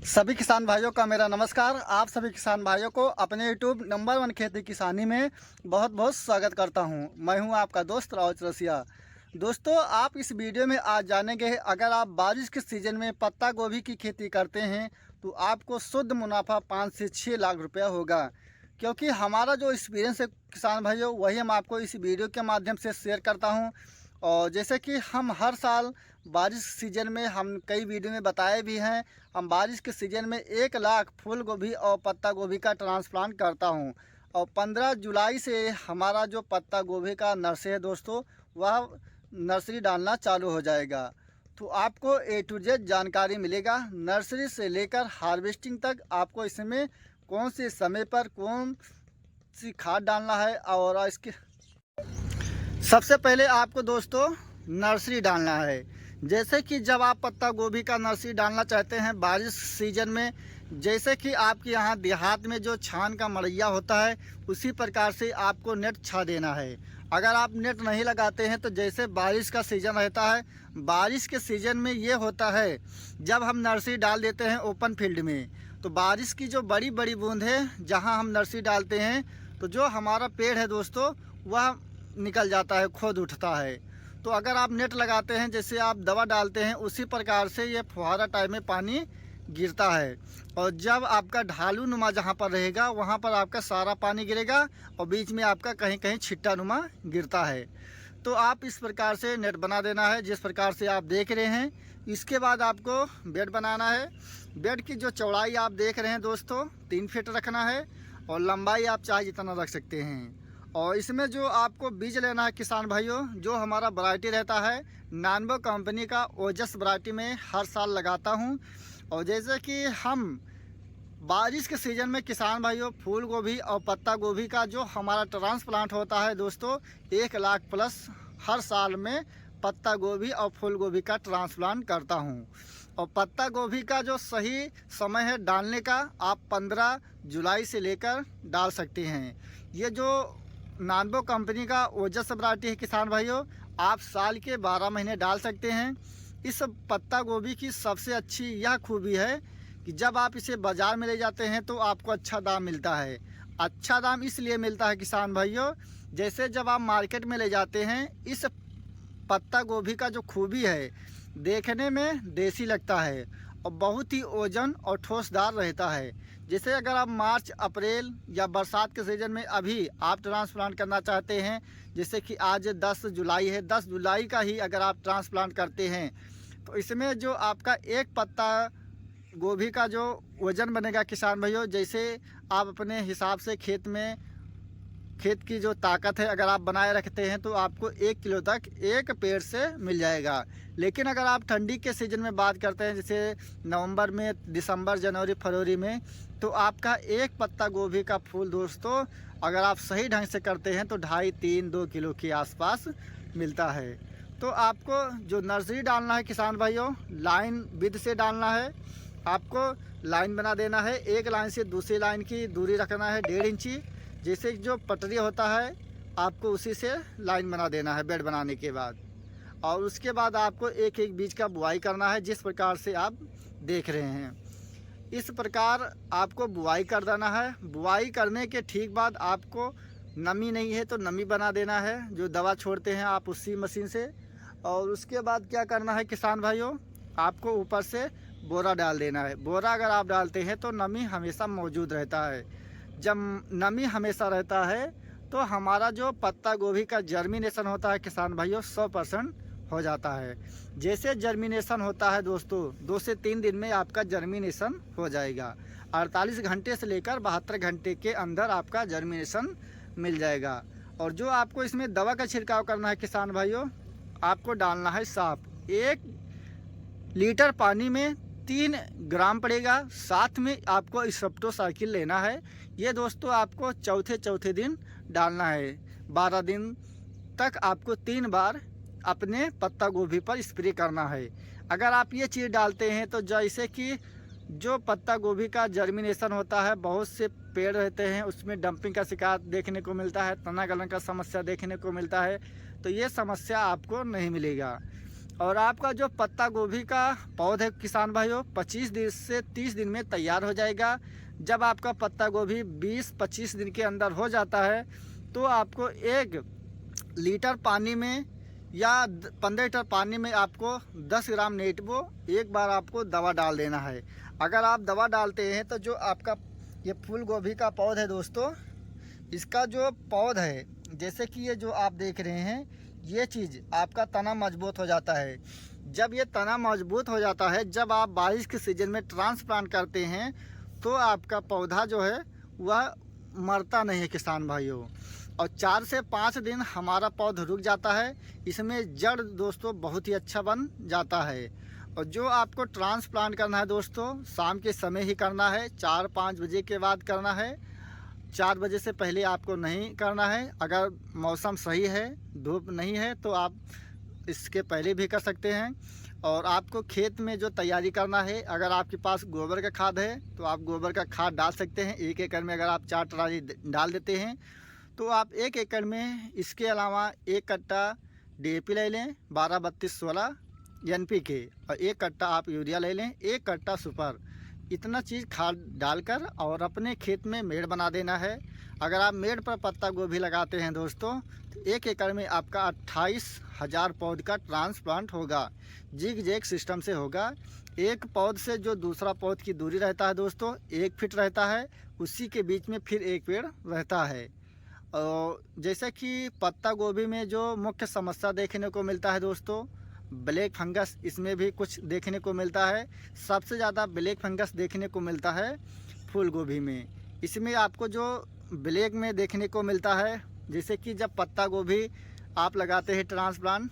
सभी किसान भाइयों का मेरा नमस्कार। आप सभी किसान भाइयों को अपने यूट्यूब नंबर 1 खेती किसानी में बहुत बहुत स्वागत करता हूं। मैं हूं आपका दोस्त राव चौरसिया। दोस्तों, आप इस वीडियो में आज जानेंगे, अगर आप बारिश के सीज़न में पत्ता गोभी की खेती करते हैं तो आपको शुद्ध मुनाफा 5 से 6 लाख रुपया होगा। क्योंकि हमारा जो एक्सपीरियंस है किसान भाइयों, वही हम आपको इस वीडियो के माध्यम से शेयर करता हूँ। और जैसे कि हम हर साल बारिश सीजन में हम कई वीडियो में बताए भी हैं, हम बारिश के सीज़न में 1 लाख फूल गोभी और पत्ता गोभी का ट्रांसप्लांट करता हूं। और 15 जुलाई से हमारा जो पत्ता गोभी का नर्सरी है दोस्तों, वह नर्सरी डालना चालू हो जाएगा। तो आपको A to Z जानकारी मिलेगा, नर्सरी से लेकर हार्वेस्टिंग तक। आपको इसमें कौन से समय पर कौन सी खाद डालना है, और इसके सबसे पहले आपको दोस्तों नर्सरी डालना है। जैसे कि जब आप पत्ता गोभी का नर्सरी डालना चाहते हैं बारिश सीजन में, जैसे कि आपके यहाँ देहात में जो छान का मड़ैया होता है, उसी प्रकार से आपको नेट छा देना है। अगर आप नेट नहीं लगाते हैं तो जैसे बारिश का सीज़न रहता है, बारिश के सीज़न में ये होता है, जब हम नर्सरी डाल देते हैं ओपन फील्ड में, तो बारिश की जो बड़ी बड़ी बूंद है जहाँ हम नर्सरी डालते हैं, तो जो हमारा पेड़ है दोस्तों वह निकल जाता है, खोद उठता है। तो अगर आप नेट लगाते हैं, जैसे आप दवा डालते हैं, उसी प्रकार से ये फुहारा टाइप में पानी गिरता है। और जब आपका ढालू नुमा जहाँ पर रहेगा वहाँ पर आपका सारा पानी गिरेगा, और बीच में आपका कहीं कहीं छिट्टा नुमा गिरता है। तो आप इस प्रकार से नेट बना देना है, जिस प्रकार से आप देख रहे हैं। इसके बाद आपको बेड बनाना है। बेड की जो चौड़ाई आप देख रहे हैं दोस्तों, 3 फीट रखना है, और लंबाई आप चाहे जितना रख सकते हैं। और इसमें जो आपको बीज लेना है किसान भाइयों, जो हमारा वैरायटी रहता है नानबो कंपनी का ओजस वैरायटी में हर साल लगाता हूं। और जैसे कि हम बारिश के सीज़न में किसान भाइयों फूल गोभी और पत्ता गोभी का जो हमारा ट्रांसप्लांट होता है दोस्तों, 1 लाख प्लस हर साल में पत्ता गोभी और फूल गोभी का ट्रांसप्लांट करता हूं। और पत्ता गोभी का जो सही समय है डालने का, आप 15 जुलाई से लेकर डाल सकते हैं। ये जो नानबो कंपनी का ओजस वैरायटी है किसान भाइयों, आप साल के 12 महीने डाल सकते हैं। इस पत्ता गोभी की सबसे अच्छी यह खूबी है कि जब आप इसे बाज़ार में ले जाते हैं तो आपको अच्छा दाम मिलता है। अच्छा दाम इसलिए मिलता है किसान भाइयों, जैसे जब आप मार्केट में ले जाते हैं, इस पत्ता गोभी का जो खूबी है, देखने में देसी लगता है और बहुत ही ओजन और ठोसदार रहता है। जैसे अगर आप मार्च अप्रैल या बरसात के सीज़न में अभी आप ट्रांसप्लांट करना चाहते हैं, जैसे कि आज 10 जुलाई है, 10 जुलाई का ही अगर आप ट्रांसप्लांट करते हैं, तो इसमें जो आपका एक पत्ता गोभी का जो वज़न बनेगा किसान भाइयों, जैसे आप अपने हिसाब से खेत की जो ताकत है अगर आप बनाए रखते हैं तो आपको 1 किलो तक एक पेड़ से मिल जाएगा। लेकिन अगर आप ठंडी के सीज़न में बात करते हैं, जैसे नवंबर में, दिसंबर, जनवरी, फरवरी में, तो आपका एक पत्ता गोभी का फूल दोस्तों अगर आप सही ढंग से करते हैं तो 2.5-3-2 किलो के आसपास मिलता है। तो आपको जो नर्सरी डालना है किसान भाइयों, लाइन विध से डालना है। आपको लाइन बना देना है, एक लाइन से दूसरी लाइन की दूरी रखना है 1.5 इंची। जैसे जो पटरी होता है आपको उसी से लाइन बना देना है बेड बनाने के बाद। और उसके बाद आपको एक एक बीज का बुआई करना है, जिस प्रकार से आप देख रहे हैं। इस प्रकार आपको बुआई कर देना है। बुआई करने के ठीक बाद आपको नमी नहीं है तो नमी बना देना है, जो दवा छोड़ते हैं आप उसी मशीन से। और उसके बाद क्या करना है किसान भाइयों, आपको ऊपर से बोरा डाल देना है। बोरा अगर आप डालते हैं तो नमी हमेशा मौजूद रहता है। जब नमी हमेशा रहता है तो हमारा जो पत्ता गोभी का जर्मिनेशन होता है किसान भाइयों 100% हो जाता है। जैसे जर्मिनेशन होता है दोस्तों, 2 से 3 दिन में आपका जर्मिनेशन हो जाएगा। 48 घंटे से लेकर 72 घंटे के अंदर आपका जर्मिनेशन मिल जाएगा। और जो आपको इसमें दवा का छिड़काव करना है किसान भाइयों, आपको डालना है साफ 1 लीटर पानी में 3 ग्राम पड़ेगा। साथ में आपको स्प्रेडोसाइकिल लेना है। ये दोस्तों आपको चौथे दिन डालना है। 12 दिन तक आपको 3 बार अपने पत्ता गोभी पर स्प्रे करना है। अगर आप ये चीज़ डालते हैं तो जैसे कि जो पत्ता गोभी का जर्मिनेशन होता है, बहुत से पेड़ रहते हैं उसमें डंपिंग का शिकायत देखने को मिलता है, तना गलन का समस्या देखने को मिलता है, तो ये समस्या आपको नहीं मिलेगा। और आपका जो पत्ता गोभी का पौध है किसान भाइयों 25 दिन से 30 दिन में तैयार हो जाएगा। जब आपका पत्ता गोभी 20-25 दिन के अंदर हो जाता है तो आपको 1 लीटर पानी में या 15 लीटर पानी में आपको 10 ग्राम नेटबो एक बार आपको दवा डाल देना है। अगर आप दवा डालते हैं तो जो आपका ये फूल गोभी का पौध है दोस्तों, इसका जो पौध है जैसे कि ये जो आप देख रहे हैं, ये चीज़ आपका तना मजबूत हो जाता है। जब ये तना मजबूत हो जाता है, जब आप बारिश के सीजन में ट्रांसप्लांट करते हैं तो आपका पौधा जो है वह मरता नहीं है किसान भाइयों। और 4 से 5 दिन हमारा पौधा रुक जाता है, इसमें जड़ दोस्तों बहुत ही अच्छा बन जाता है। और जो आपको ट्रांसप्लांट करना है दोस्तों शाम के समय ही करना है, 4-5 बजे के बाद करना है, 4 बजे से पहले आपको नहीं करना है। अगर मौसम सही है, धूप नहीं है तो आप इसके पहले भी कर सकते हैं। और आपको खेत में जो तैयारी करना है, अगर आपके पास गोबर का खाद है तो आप गोबर का खाद डाल सकते हैं। 1 एकड़ में अगर आप 4 ट्राली डाल देते हैं तो आप 1 एकड़ में इसके अलावा 1 कट्टा DAP ले लें 12-32-16 NPK और 1 कट्टा आप यूरिया ले लें, 1 कट्टा सुपर। इतना चीज़ खाद डालकर और अपने खेत में मेड़ बना देना है। अगर आप मेड़ पर पत्ता गोभी लगाते हैं दोस्तों तो 1 एकड़ में आपका 28,000 पौध का ट्रांसप्लांट होगा। जिग जैग सिस्टम से होगा। एक पौध से जो दूसरा पौध की दूरी रहता है दोस्तों 1 फीट रहता है, उसी के बीच में फिर एक पेड़ रहता है। और जैसे कि पत्ता गोभी में जो मुख्य समस्या देखने को मिलता है दोस्तों, ब्लैक फंगस इसमें भी कुछ देखने को मिलता है। सबसे ज़्यादा ब्लैक फंगस देखने को मिलता है फूल गोभी में। इसमें आपको जो ब्लैक में देखने को मिलता है, जैसे कि जब पत्ता गोभी आप लगाते हैं ट्रांसप्लांट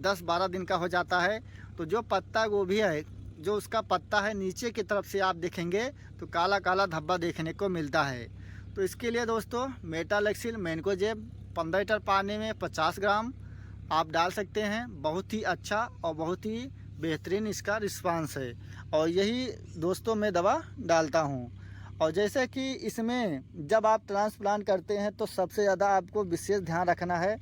10-12 दिन का हो जाता है तो जो पत्ता गोभी है, जो उसका पत्ता है नीचे की तरफ से आप देखेंगे तो काला काला धब्बा देखने को मिलता है। तो इसके लिए दोस्तों मेटालेक्सिल मैनकोजेब 15 लीटर पानी में 50 ग्राम आप डाल सकते हैं। बहुत ही अच्छा और बहुत ही बेहतरीन इसका रिस्पांस है और यही दोस्तों मैं दवा डालता हूं। और जैसे कि इसमें जब आप ट्रांसप्लांट करते हैं तो सबसे ज़्यादा आपको विशेष ध्यान रखना है,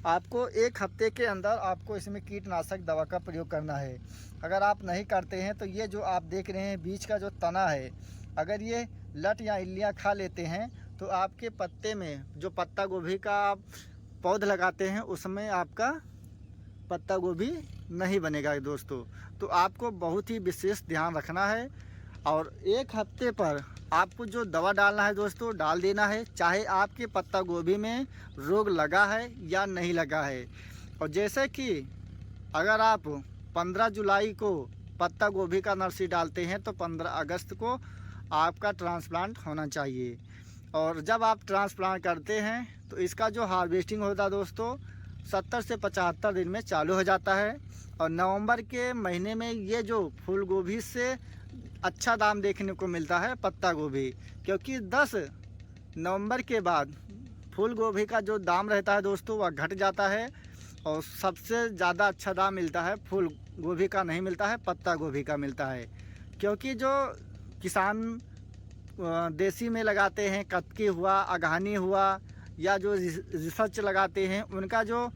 आपको 1 हफ्ते के अंदर आपको इसमें कीटनाशक दवा का प्रयोग करना है। अगर आप नहीं करते हैं तो ये जो आप देख रहे हैं बीच का जो तना है, अगर ये लट या इल्लियाँ खा लेते हैं तो आपके पत्ते में जो पत्ता गोभी का आप पौध लगाते हैं उसमें आपका पत्ता गोभी नहीं बनेगा दोस्तों। तो आपको बहुत ही विशेष ध्यान रखना है और 1 हफ्ते पर आपको जो दवा डालना है दोस्तों डाल देना है, चाहे आपके पत्ता गोभी में रोग लगा है या नहीं लगा है। और जैसे कि अगर आप 15 जुलाई को पत्ता गोभी का नर्सरी डालते हैं तो 15 अगस्त को आपका ट्रांसप्लांट होना चाहिए। और जब आप ट्रांसप्लांट करते हैं तो इसका जो हार्वेस्टिंग होता है दोस्तों 70 से 75 दिन में चालू हो जाता है। और नवंबर के महीने में ये जो फूल गोभी से अच्छा दाम देखने को मिलता है पत्ता गोभी, क्योंकि 10 नवंबर के बाद फूल गोभी का जो दाम रहता है दोस्तों वह घट जाता है और सबसे ज़्यादा अच्छा दाम मिलता है फूल गोभी का नहीं मिलता है, पत्ता गोभी का मिलता है। क्योंकि जो किसान देसी में लगाते हैं, कतकी हुआ, अगहानी हुआ या जो रिसर्च लगाते हैं, उनका जो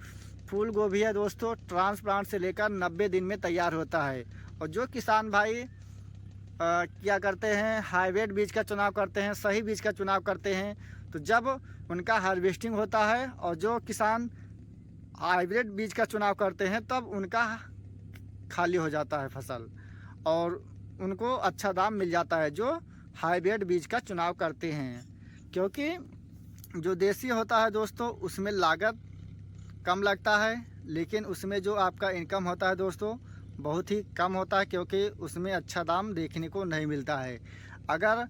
फूल गोभी है दोस्तों ट्रांसप्लांट से लेकर 90 दिन में तैयार होता है। और जो किसान भाई क्या करते हैं, हाइब्रिड बीज का चुनाव करते हैं, सही बीज का चुनाव करते हैं, तो जब उनका हार्वेस्टिंग होता है और जो किसान हाइब्रिड बीज का चुनाव करते हैं तब उनका खाली हो जाता है फसल और उनको अच्छा दाम मिल जाता है जो हाइब्रिड बीज का चुनाव करते हैं। क्योंकि जो देसी होता है दोस्तों उसमें लागत कम लगता है, लेकिन उसमें जो आपका इनकम होता है दोस्तों बहुत ही कम होता है, क्योंकि उसमें अच्छा दाम देखने को नहीं मिलता है। अगर